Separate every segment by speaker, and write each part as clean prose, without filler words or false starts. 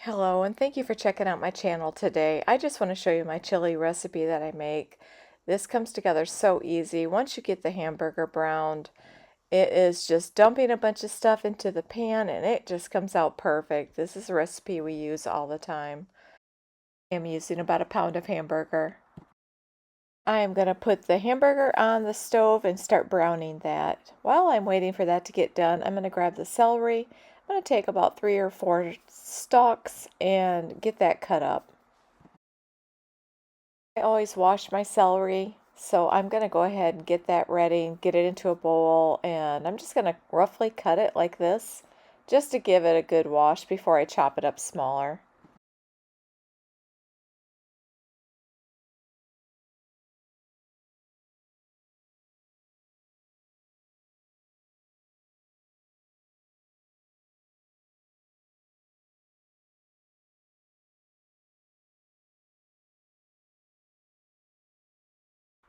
Speaker 1: Hello, and thank you for checking out my channel today. I just want to show you my chili recipe that I make. This comes together so easy. Once you get the hamburger browned, it is just dumping a bunch of stuff into the pan and it just comes out perfect. This is a recipe we use all the time. I'm using about a pound of hamburger. I am going to put the hamburger on the stove and start browning that. While I'm waiting for that to get done, I'm going to grab the celery. I'm going to take about 3 or 4 stalks and get that cut up. I always wash my celery, so I'm going to go ahead and get that ready and get it into a bowl, and I'm just going to roughly cut it like this just to give it a good wash before I chop it up smaller.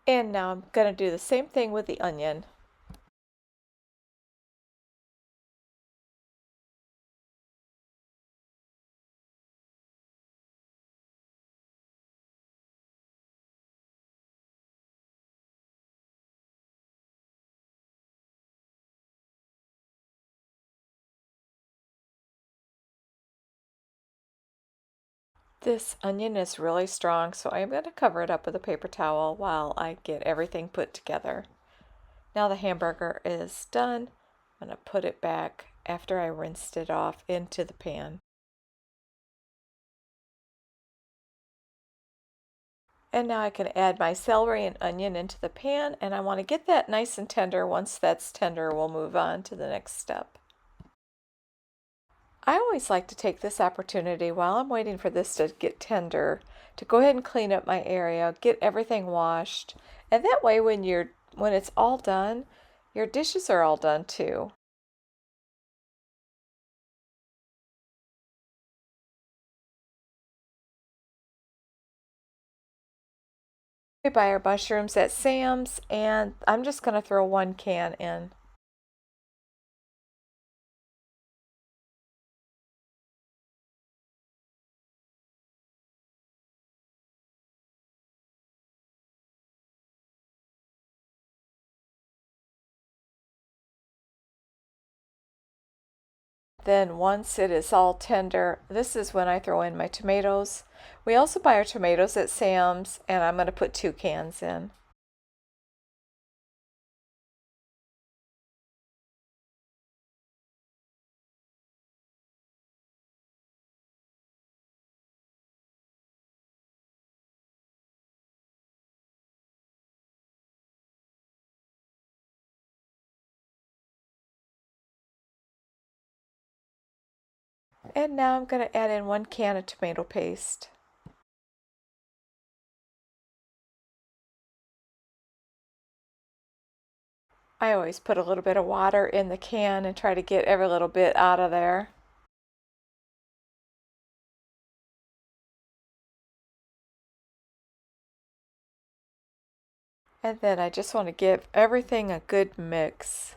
Speaker 1: And now I'm going to do the same thing with the onion. This onion is really strong, so I'm going to cover it up with a paper towel while I get everything put together. Now the hamburger is done. I'm going to put it back after I rinsed it off into the pan. And now I can add my celery and onion into the pan, and I want to get that nice and tender. Once that's tender, we'll move on to the next step. I always like to take this opportunity while I'm waiting for this to get tender to go ahead and clean up my area, get everything washed, and that way when it's all done, your dishes are all done too. We buy our mushrooms at Sam's, and I'm just going to throw 1 can in. Then once it is all tender, this is when I throw in my tomatoes. We also buy our tomatoes at Sam's, and I'm going to put 2 cans in. And now I'm going to add in 1 can of tomato paste. I always put a little bit of water in the can and try to get every little bit out of there. And then I just want to give everything a good mix.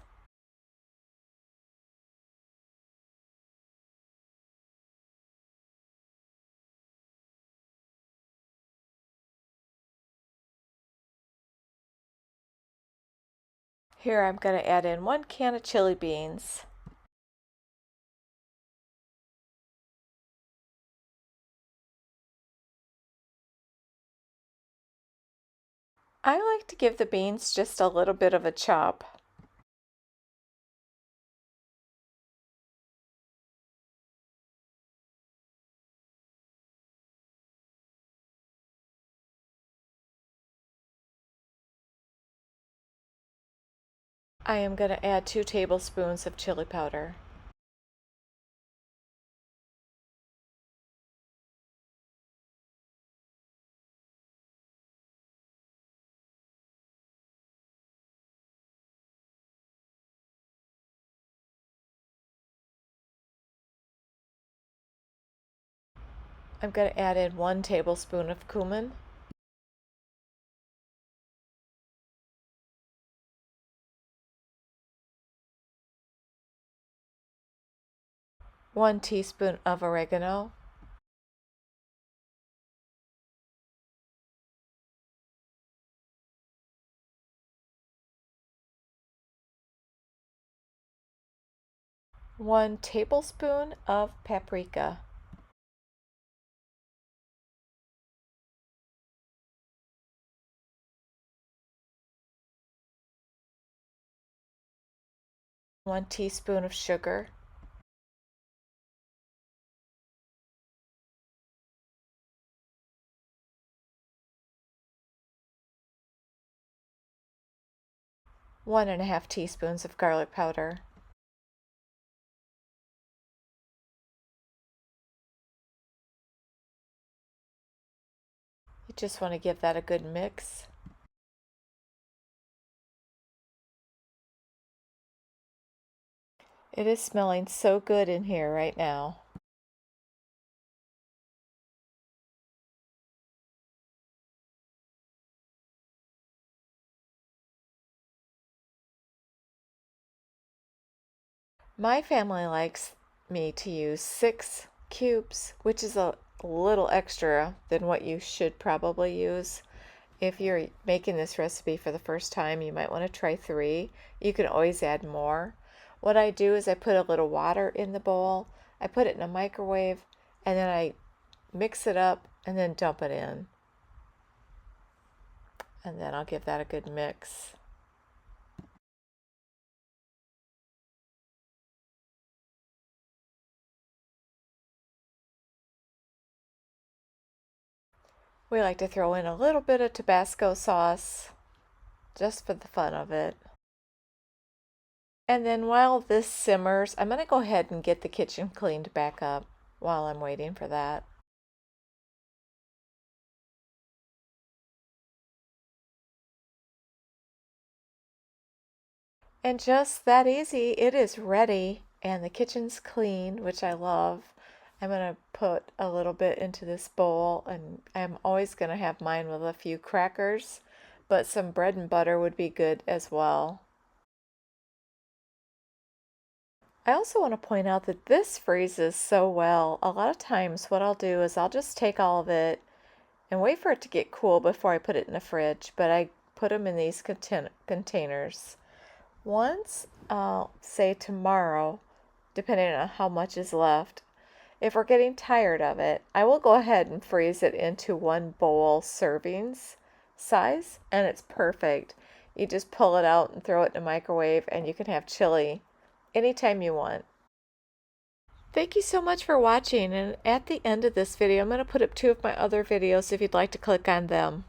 Speaker 1: Here I'm going to add in 1 can of chili beans. I like to give the beans just a little bit of a chop. I am going to add 2 tablespoons of chili powder. 1 tablespoon of cumin. One teaspoon of oregano. 1 tablespoon of paprika, 1 teaspoon of sugar, 1½ teaspoons of garlic powder. You just want to give that a good mix. It is smelling so good in here right now. My family likes me to use 6 cubes, which is a little extra than what you should probably use. If you're making this recipe for the first time, you might want to try 3. You can always add more. What I do is I put a little water in the bowl, I put it in a microwave, and then I mix it up and then dump it in. And then I'll give that a good mix. We like to throw in a little bit of Tabasco sauce just for the fun of it. And then while this simmers, I'm going to go ahead and get the kitchen cleaned back up while I'm waiting for that. And just that easy, it is ready and the kitchen's clean, which I love. I'm going to put a little bit into this bowl, and I'm always going to have mine with a few crackers, but some bread and butter would be good as well. I also want to point out that this freezes so well. A lot of times what I'll do is I'll just take all of it and wait for it to get cool before I put it in the fridge, but I put them in these containers. Once, say tomorrow, depending on how much is left, if we're getting tired of it, I will go ahead and freeze it into 1 bowl servings size, and it's perfect. You just pull it out and throw it in the microwave, and you can have chili anytime you want. Thank you so much for watching, and at the end of this video, I'm going to put up 2 of my other videos if you'd like to click on them.